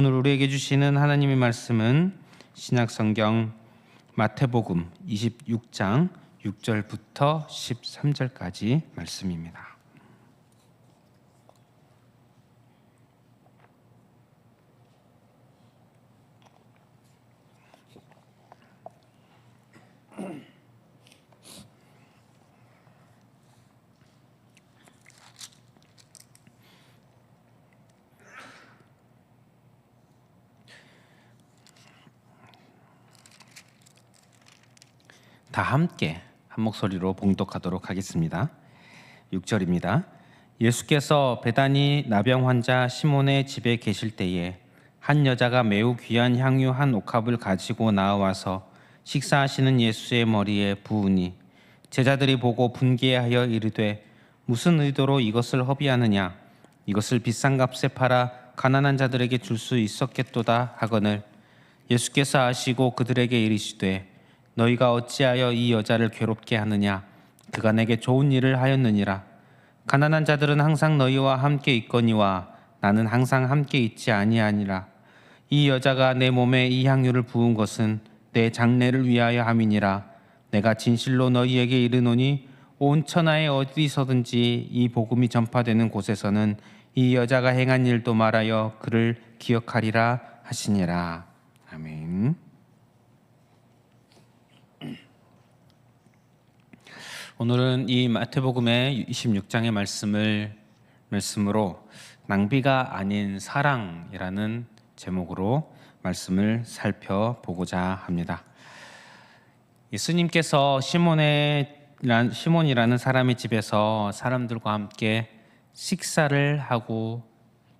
오늘 우리에게 주시는 하나님의 말씀은 신약성경 마태복음 26장 6절부터 13절까지 말씀입니다. 다 함께 한 목소리로 봉독하도록 하겠습니다. 6절입니다. 예수께서 베다니 나병 환자 시몬의 집에 계실 때에 한 여자가 매우 귀한 향유 한 옥합을 가지고 나와서 식사하시는 예수의 머리에 부으니 제자들이 보고 분개하여 이르되 무슨 의도로 이것을 허비하느냐, 이것을 비싼 값에 팔아 가난한 자들에게 줄 수 있었겠도다 하거늘 예수께서 아시고 그들에게 이르시되 너희가 어찌하여 이 여자를 괴롭게 하느냐, 그가 내게 좋은 일을 하였느니라. 가난한 자들은 항상 너희와 함께 있거니와 나는 항상 함께 있지 아니하니라. 이 여자가 내 몸에 이 향유를 부은 것은 내 장례를 위하여 함이니라. 내가 진실로 너희에게 이르노니 온 천하에 어디서든지 이 복음이 전파되는 곳에서는 이 여자가 행한 일도 말하여 그를 기억하리라 하시니라. 아멘. 오늘은 이 마태복음의 26장의 말씀으로 낭비가 아닌 사랑이라는 제목으로 말씀을 살펴보고자 합니다. 예수님께서 시몬이라는 사람의 집에서 사람들과 함께 식사를 하고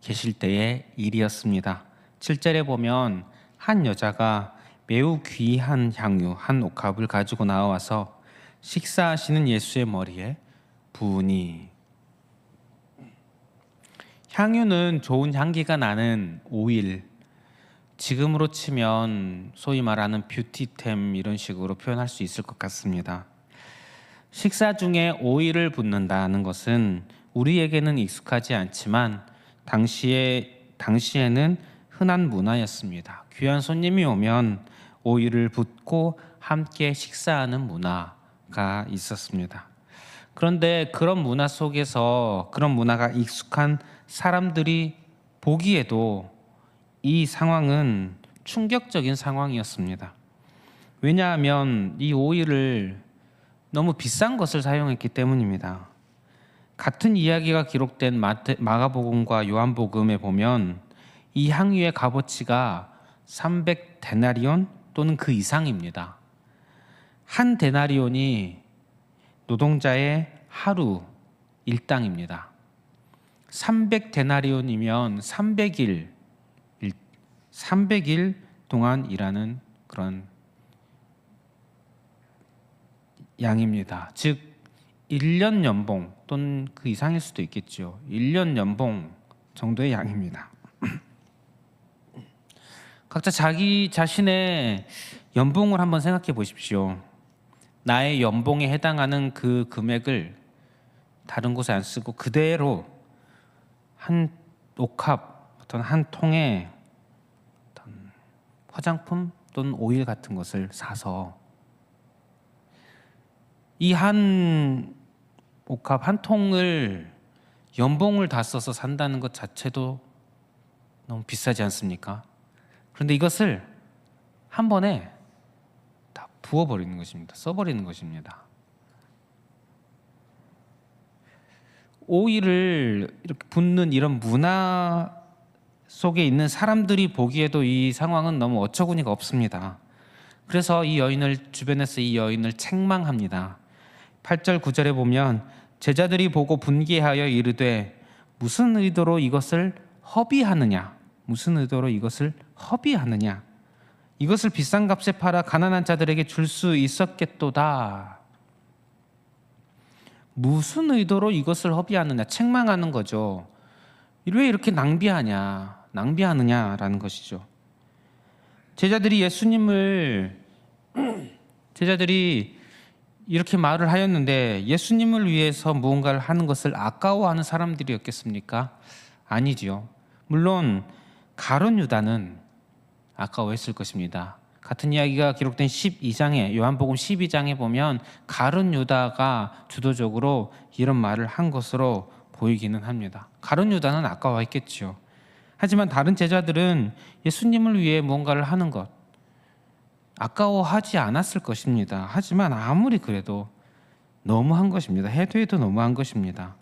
계실 때의 일이었습니다. 7절에 보면 한 여자가 매우 귀한 향유 한 옥합을 가지고 나와서 식사하시는 예수의 머리에 부으니, 향유는 좋은 향기가 나는 오일, 지금으로 치면 소위 말하는 뷰티템 이런 식으로 표현할 수 있을 것 같습니다. 식사 중에 오일을 붓는다는 것은 우리에게는 익숙하지 않지만 당시에는 흔한 문화였습니다. 귀한 손님이 오면 오일을 붓고 함께 식사하는 문화가 있었습니다. 그런데 그런 문화 속에서 그런 문화가 익숙한 사람들이 보기에도 이 상황은 충격적인 상황이었습니다. 왜냐하면 이 오일을 너무 비싼 것을 사용했기 때문입니다. 같은 이야기가 기록된 마가복음과 요한복음에 보면 이 향유의 값어치가 300데나리온 또는 그 이상입니다. 한 데나리온이 노동자의 하루 일당입니다. 300데나리온이면 300일 동안 일하는 그런 양입니다. 즉 1년 연봉 또는 그 이상일 수도 있겠죠. 1년 연봉 정도의 양입니다. 각자 자기 자신의 연봉을 한번 생각해 보십시오. 나의 연봉에 해당하는 그 금액을 다른 곳에 안 쓰고 그대로 한 옥합, 어떤 한 통에 어떤 화장품 또는 오일 같은 것을 사서 이 한 옥합 한 통을 연봉을 다 써서 산다는 것 자체도 너무 비싸지 않습니까? 그런데 이것을 한 번에 다 부어버리는 것입니다. 써버리는 것입니다. 오일을 이렇게 붓는 이런 문화 속에 있는 사람들이 보기에도 이 상황은 너무 어처구니가 없습니다. 그래서 주변에서 이 여인을 책망합니다. 8절 9절에 보면 제자들이 보고 분개하여 이르되 무슨 의도로 이것을 허비하느냐, 이것을 비싼 값에 팔아 가난한 자들에게 줄 수 있었겠도다. 무슨 의도로 이것을 허비하느냐, 책망하는 거죠. 왜 이렇게 낭비하느냐라는 것이죠. 제자들이 이렇게 말을 하였는데 예수님을 위해서 무언가를 하는 것을 아까워하는 사람들이었겠습니까? 아니지요. 물론 가룟 유다는 아까워했을 것입니다. 같은 이야기가 기록된 12장에 요한복음 12장에 보면 가룟 유다가 주도적으로 이런 말을 한 것으로 보이기는 합니다. 가룟 유다는 아까워했겠죠. 하지만 다른 제자들은 예수님을 위해 무언가를 하는 것 아까워하지 않았을 것입니다. 하지만 아무리 그래도 너무한 것입니다. 해도 너무한 것입니다.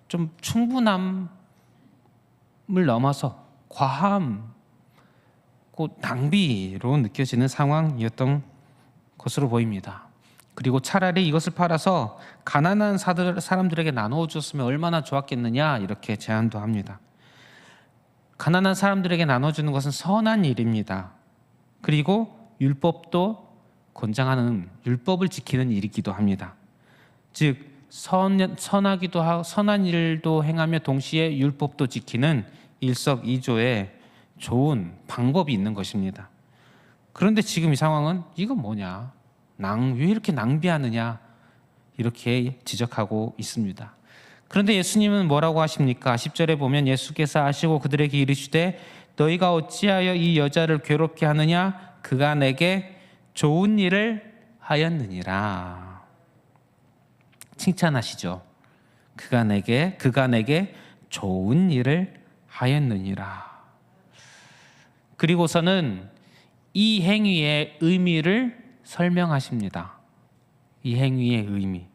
좀 충분함을 넘어서 과함, 곧 낭비로 느껴지는 상황이었던 것으로 보입니다. 그리고 차라리 이것을 팔아서 가난한 사람들에게 나누어 줬으면 얼마나 좋았겠느냐 이렇게 제안도 합니다. 가난한 사람들에게 나눠주는 것은 선한 일입니다. 그리고 율법도 권장하는 율법을 지키는 일이기도 합니다. 즉 선하기도 하고 선한 일도 행하며 동시에 율법도 지키는 일석이조의 좋은 방법이 있는 것입니다. 그런데 지금 이 상황은 이건 뭐냐? 왜 이렇게 낭비하느냐? 이렇게 지적하고 있습니다. 그런데 예수님은 뭐라고 하십니까? 10절에 보면 예수께서 아시고 그들에게 이르시되 너희가 어찌하여 이 여자를 괴롭게 하느냐? 그가 내게 좋은 일을 하였느니라. 칭찬하시죠. 그가 내게 좋은 일을 하였느니라. 그리고서는 이 행위의 의미를 설명하십니다. 이 행위의 의미.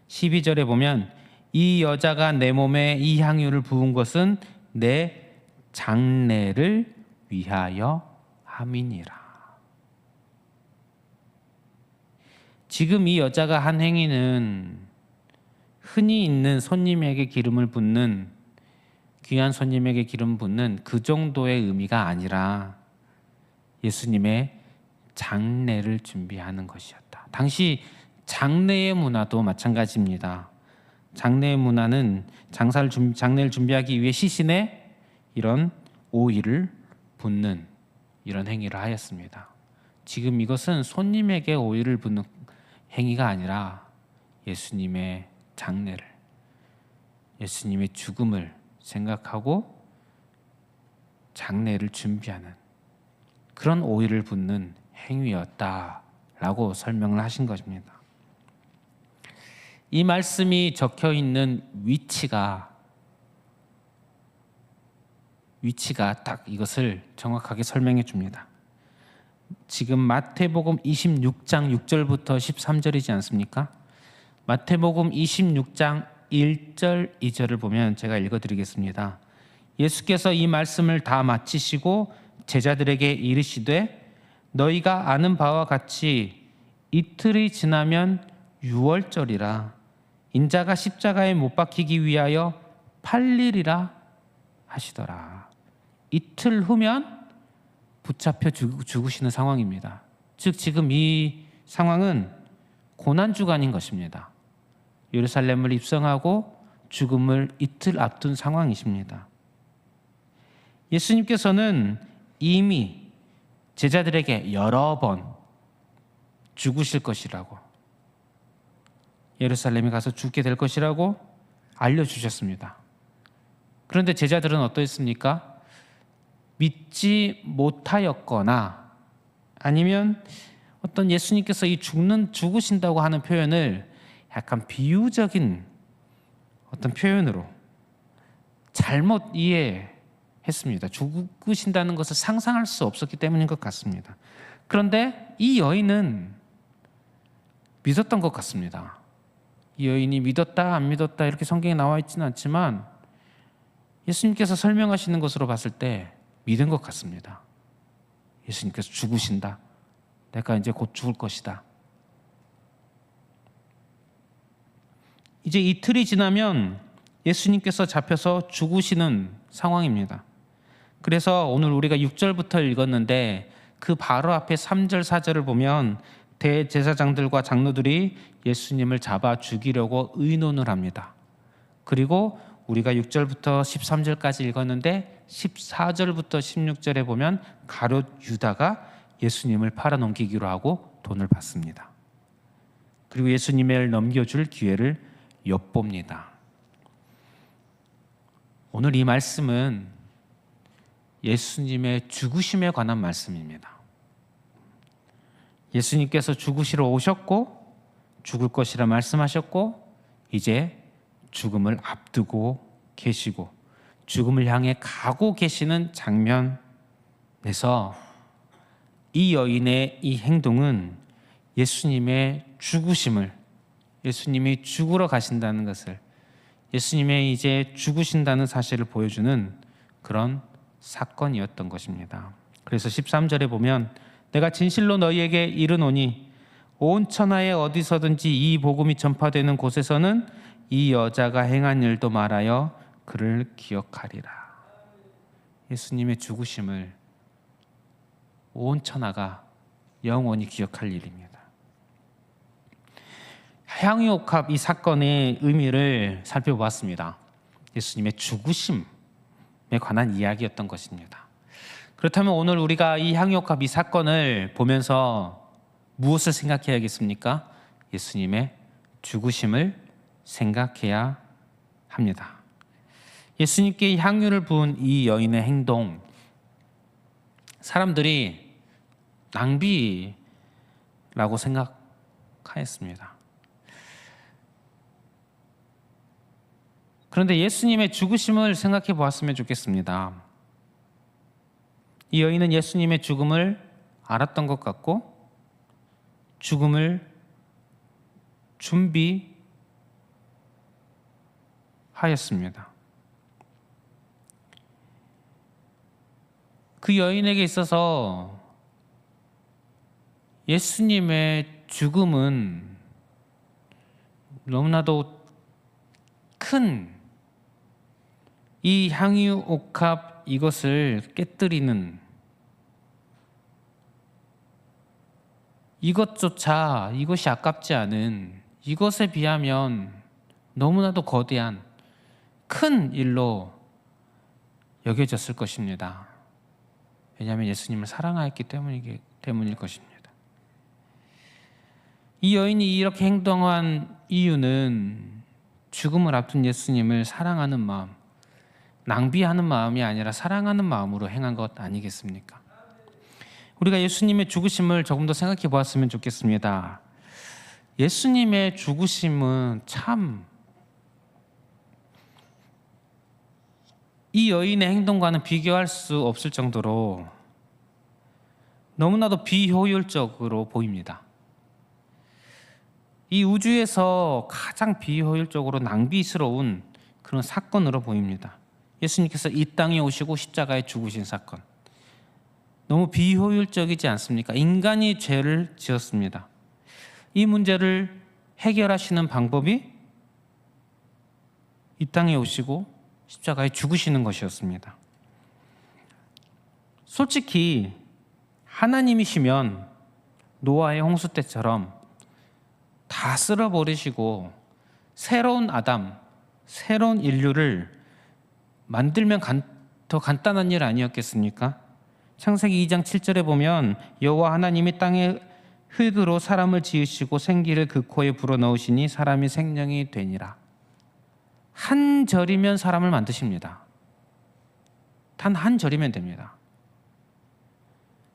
12절에 보면 이 여자가 내 몸에 이 향유를 부은 것은 내 장례를 위하여 함이니라. 지금 이 여자가 한 행위는 흔히 있는 손님에게 기름을 붓는 귀한 손님에게 기름 붓는 그 정도의 의미가 아니라 예수님의 장례를 준비하는 것이었다. 당시 장례의 문화도 마찬가지입니다. 장례의 문화는 장례를 준비하기 위해 시신에 이런 오일을 붓는 이런 행위를 하였습니다. 지금 이것은 손님에게 오일을 붓는 행위가 아니라 예수님의 장례를, 예수님의 죽음을 생각하고 장례를 준비하는 그런 오일을 붓는 행위였다라고 설명을 하신 것입니다. 이 말씀이 적혀 있는 위치가 딱 이것을 정확하게 설명해 줍니다. 지금 마태복음 26장 6절부터 13절이지 않습니까? 마태복음 26장 1절 2절을 보면 제가 읽어드리겠습니다. 예수께서 이 말씀을 다 마치시고 제자들에게 이르시되 너희가 아는 바와 같이 이틀이 지나면 유월절이라 인자가 십자가에 못 박히기 위하여 팔리리라 하시더라. 이틀 후면 붙잡혀 죽으시는 상황입니다. 즉 지금 이 상황은 고난주간인 것입니다. 예루살렘을 입성하고 죽음을 이틀 앞둔 상황이십니다. 예수님께서는 이미 제자들에게 여러 번 죽으실 것이라고, 예루살렘에 가서 죽게 될 것이라고 알려주셨습니다. 그런데 제자들은 어떠했습니까? 믿지 못하였거나 아니면 어떤 예수님께서 이 죽으신다고 하는 표현을 약간 비유적인 어떤 표현으로 잘못 이해했습니다. 죽으신다는 것을 상상할 수 없었기 때문인 것 같습니다. 그런데 이 여인은 믿었던 것 같습니다. 이 여인이 믿었다 안 믿었다 이렇게 성경에 나와 있지는 않지만 예수님께서 설명하시는 것으로 봤을 때 믿은 것 같습니다. 예수님께서 죽으신다. 내가 이제 곧 죽을 것이다. 이제 이틀이 지나면 예수님께서 잡혀서 죽으시는 상황입니다. 그래서 오늘 우리가 6절부터 읽었는데 그 바로 앞에 3절 4절을 보면 대제사장들과 장로들이 예수님을 잡아 죽이려고 의논을 합니다. 그리고 우리가 6절부터 13절까지 읽었는데 14절부터 16절에 보면 가룟 유다가 예수님을 팔아넘기기로 하고 돈을 받습니다. 그리고 예수님을 넘겨줄 기회를 엿봅니다. 오늘 이 말씀은 예수님의 죽으심에 관한 말씀입니다. 예수님께서 죽으시러 오셨고 죽을 것이라 말씀하셨고 이제 죽음을 앞두고 계시고 죽음을 향해 가고 계시는 장면에서 이 여인의 이 행동은 예수님의 죽으심을, 예수님이 죽으러 가신다는 것을, 예수님의 이제 죽으신다는 사실을 보여주는 그런 사건이었던 것입니다. 그래서 13절에 보면 내가 진실로 너희에게 이르노니 온 천하에 어디서든지 이 복음이 전파되는 곳에서는 이 여자가 행한 일도 말하여 그를 기억하리라. 예수님의 죽으심을 온 천하가 영원히 기억할 일입니다. 향유옥합 이 사건의 의미를 살펴보았습니다. 예수님의 죽으심에 관한 이야기였던 것입니다. 그렇다면 오늘 우리가 이 향유옥합 이 사건을 보면서 무엇을 생각해야겠습니까? 예수님의 죽으심을 생각해야 합니다. 예수님께 향유를 부은 이 여인의 행동, 사람들이 낭비라고 생각하였습니다. 그런데 예수님의 죽으심을 생각해 보았으면 좋겠습니다. 이 여인은 예수님의 죽음을 알았던 것 같고 죽음을 준비하였습니다. 그 여인에게 있어서 예수님의 죽음은 너무나도 큰 이 향유옥합 이것을 깨뜨리는 이것조차 이것이 아깝지 않은 이것에 비하면 너무나도 거대한 큰 일로 여겨졌을 것입니다. 왜냐하면 예수님을 사랑하였기 때문일 것입니다. 이 여인이 이렇게 행동한 이유는 죽음을 앞둔 예수님을 사랑하는 마음, 낭비하는 마음이 아니라 사랑하는 마음으로 행한 것 아니겠습니까? 우리가 예수님의 죽으심을 조금 더 생각해 보았으면 좋겠습니다. 예수님의 죽으심은 참 이 여인의 행동과는 비교할 수 없을 정도로 너무나도 비효율적으로 보입니다. 이 우주에서 가장 비효율적으로 낭비스러운 그런 사건으로 보입니다. 예수님께서 이 땅에 오시고 십자가에 죽으신 사건, 너무 비효율적이지 않습니까? 인간이 죄를 지었습니다. 이 문제를 해결하시는 방법이 이 땅에 오시고 십자가에 죽으시는 것이었습니다. 솔직히 하나님이시면 노아의 홍수 때처럼 다 쓸어버리시고 새로운 아담, 새로운 인류를 만들면 더 간단한 일 아니었겠습니까? 창세기 2장 7절에 보면 여호와 하나님이 땅에 흙으로 사람을 지으시고 생기를 그 코에 불어넣으시니 사람이 생명이 되니라. 한 절이면 사람을 만드십니다. 단 한 절이면 됩니다.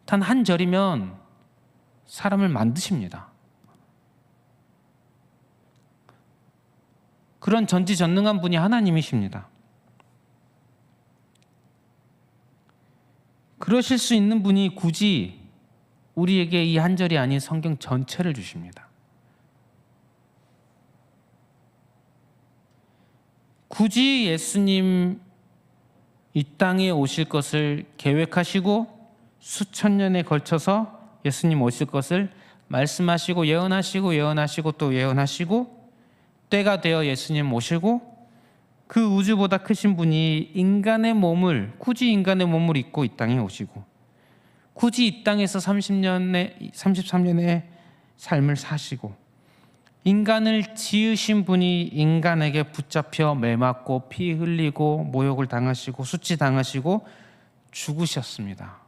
단 한 절이면 사람을 만드십니다. 그런 전지전능한 분이 하나님이십니다. 그러실 수 있는 분이 굳이 우리에게 이 한 절이 아닌 성경 전체를 주십니다. 굳이 예수님 이 땅에 오실 것을 계획하시고 수천 년에 걸쳐서 예수님 오실 것을 말씀하시고 예언하시고 또 예언하시고 때가 되어 예수님 오시고 그 우주보다 크신 분이 굳이 인간의 몸을 입고 이 땅에 오시고 굳이 이 땅에서 33년의 삶을 사시고 인간을 지으신 분이 인간에게 붙잡혀 매맞고 피 흘리고 모욕을 당하시고 수치당하시고 죽으셨습니다.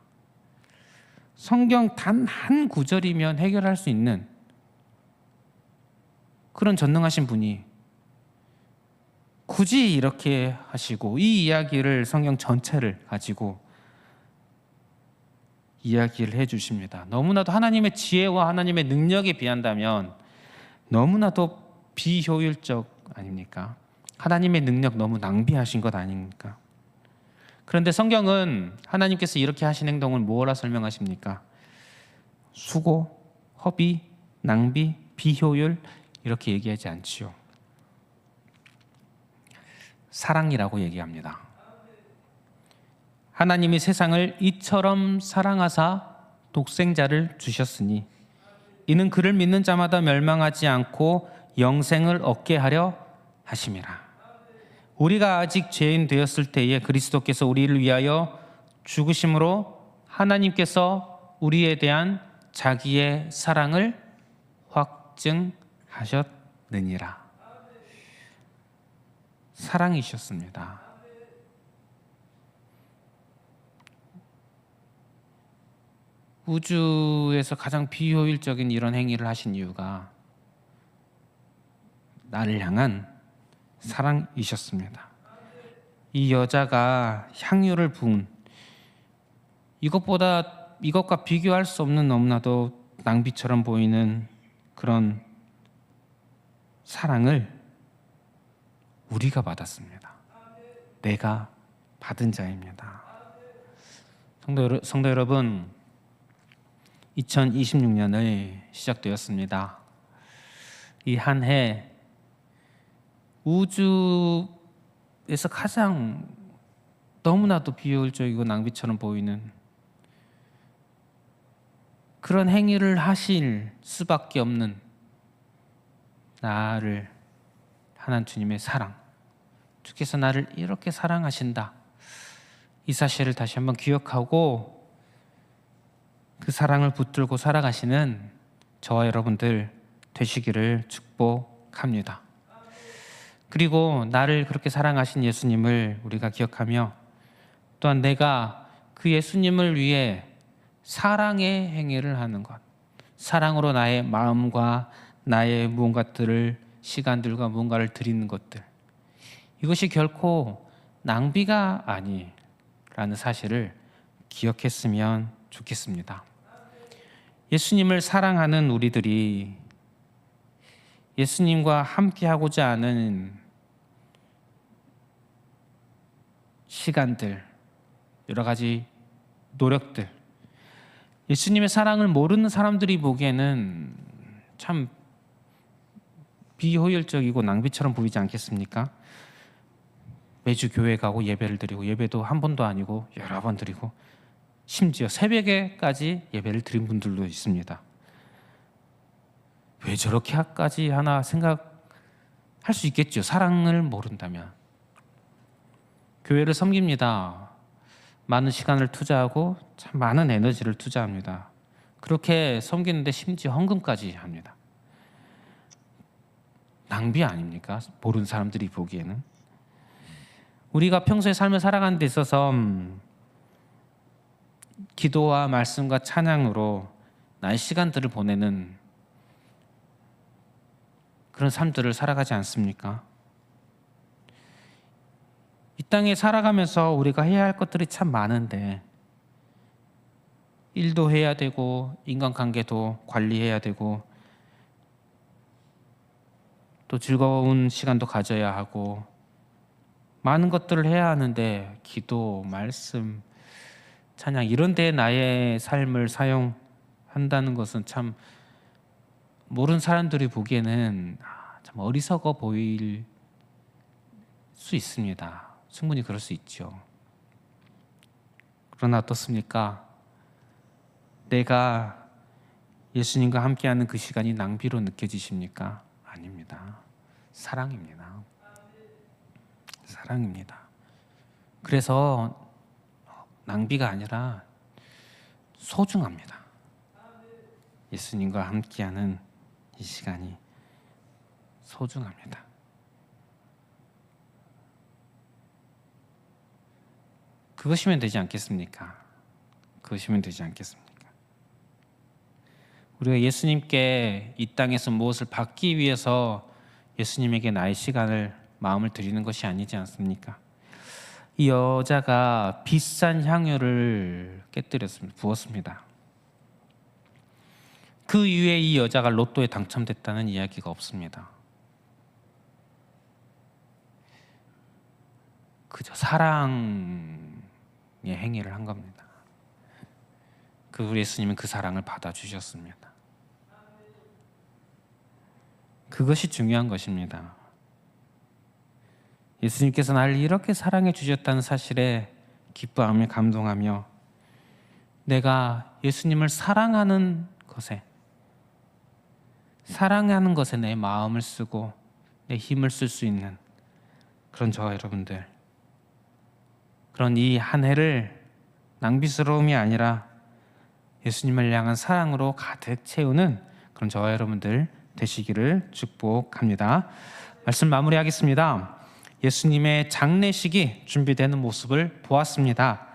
성경 단 한 구절이면 해결할 수 있는 그런 전능하신 분이 굳이 이렇게 하시고 이 이야기를 성경 전체를 가지고 이야기를 해주십니다. 너무나도 하나님의 지혜와 하나님의 능력에 비한다면 너무나도 비효율적 아닙니까? 하나님의 능력 너무 낭비하신 것 아닙니까? 그런데 성경은 하나님께서 이렇게 하신 행동을 뭐라 설명하십니까? 수고, 허비, 낭비, 비효율 이렇게 얘기하지 않지요. 사랑이라고 얘기합니다. 하나님이 세상을 이처럼 사랑하사 독생자를 주셨으니 이는 그를 믿는 자마다 멸망하지 않고 영생을 얻게 하려 하심이라. 우리가 아직 죄인 되었을 때에 그리스도께서 우리를 위하여 죽으심으로 하나님께서 우리에 대한 자기의 사랑을 확증하셨느니라. 사랑이셨습니다. 우주에서 가장 비효율적인 이런 행위를 하신 이유가 나를 향한 사랑이셨습니다. 이 여자가 향유를 부은 이것과 비교할 수 없는 너무나도 낭비처럼 보이는 그런 사랑을 우리가 받았습니다. 내가 받은 자입니다. 성도 여러분, 2026년이 시작되었습니다. 이 한 해 우주에서 가장 너무나도 비효율적이고 낭비처럼 보이는 그런 행위를 하실 수밖에 없는 나를 하나님 주님의 사랑, 주께서 나를 이렇게 사랑하신다, 이 사실을 다시 한번 기억하고 그 사랑을 붙들고 살아가시는 저와 여러분들 되시기를 축복합니다. 그리고 나를 그렇게 사랑하신 예수님을 우리가 기억하며 또한 내가 그 예수님을 위해 사랑의 행위를 하는 것, 사랑으로 나의 마음과 나의 무언가들을, 시간들과 무언가를 드리는 것들, 이것이 결코 낭비가 아니라는 사실을 기억했으면 좋겠습니다. 예수님을 사랑하는 우리들이 예수님과 함께하고자 하는 시간들, 여러 가지 노력들, 예수님의 사랑을 모르는 사람들이 보기에는 참 비효율적이고 낭비처럼 보이지 않겠습니까? 매주 교회 가고 예배를 드리고, 예배도 한 번도 아니고 여러 번 드리고, 심지어 새벽에까지 예배를 드린 분들도 있습니다. 왜 저렇게까지 하나 생각할 수 있겠죠. 사랑을 모른다면. 교회를 섬깁니다. 많은 시간을 투자하고 참 많은 에너지를 투자합니다. 그렇게 섬기는데 심지어 헌금까지 합니다. 낭비 아닙니까? 모르는 사람들이 보기에는. 우리가 평소에 삶을 살아가는 데 있어서 기도와 말씀과 찬양으로 나의 시간들을 보내는 그런 삶들을 살아가지 않습니까? 이 땅에 살아가면서 우리가 해야 할 것들이 참 많은데, 일도 해야 되고 인간관계도 관리해야 되고 또 즐거운 시간도 가져야 하고 많은 것들을 해야 하는데, 기도, 말씀, 찬양 이런 데에 나의 삶을 사용한다는 것은 참 모르는 사람들이 보기에는 참 어리석어 보일 수 있습니다. 충분히 그럴 수 있죠. 그러나 어떻습니까? 내가 예수님과 함께하는 그 시간이 낭비로 느껴지십니까? 아닙니다. 사랑입니다. 사랑입니다. 그래서 낭비가 아니라 소중합니다. 예수님과 함께하는 이 시간이 소중합니다. 그것이면 되지 않겠습니까? 그것이면 되지 않겠습니까? 우리가 예수님께 이 땅에서 무엇을 받기 위해서 예수님에게 나의 시간을, 마음을 드리는 것이 아니지 않습니까? 이 여자가 비싼 향유를 깨뜨렸습니다. 부었습니다. 그 이후에 이 여자가 로또에 당첨됐다는 이야기가 없습니다. 그저 사랑의 행위를 한 겁니다. 그 우리 예수님은 그 사랑을 받아주셨습니다. 그것이 중요한 것입니다. 예수님께서 나를 이렇게 사랑해 주셨다는 사실에 기뻐하며 감동하며 내가 예수님을 사랑하는 것에 내 마음을 쓰고 내 힘을 쓸 수 있는 그런 저와 여러분들, 그런 이 한 해를 낭비스러움이 아니라 예수님을 향한 사랑으로 가득 채우는 그런 저와 여러분들 되시기를 축복합니다. 말씀 마무리하겠습니다. 예수님의 장례식이 준비되는 모습을 보았습니다.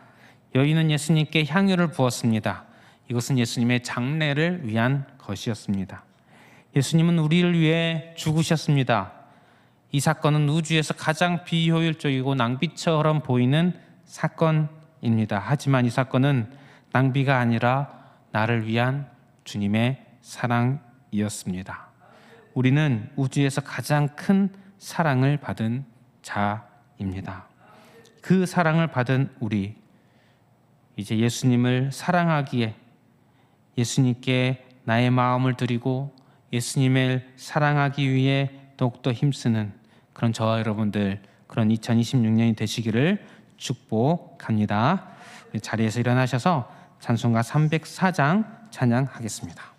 여인은 예수님께 향유를 부었습니다. 이것은 예수님의 장례를 위한 것이었습니다. 예수님은 우리를 위해 죽으셨습니다. 이 사건은 우주에서 가장 비효율적이고 낭비처럼 보이는 사건입니다. 하지만 이 사건은 낭비가 아니라 나를 위한 주님의 사랑이었습니다. 우리는 우주에서 가장 큰 사랑을 받은 자입니다. 그 사랑을 받은 우리, 이제 예수님을 사랑하기에 예수님께 나의 마음을 드리고 예수님을 사랑하기 위해 더욱더 힘쓰는 그런 저와 여러분들, 그런 2026년이 되시기를 축복합니다. 자리에서 일어나셔서 찬송가 304장 찬양하겠습니다.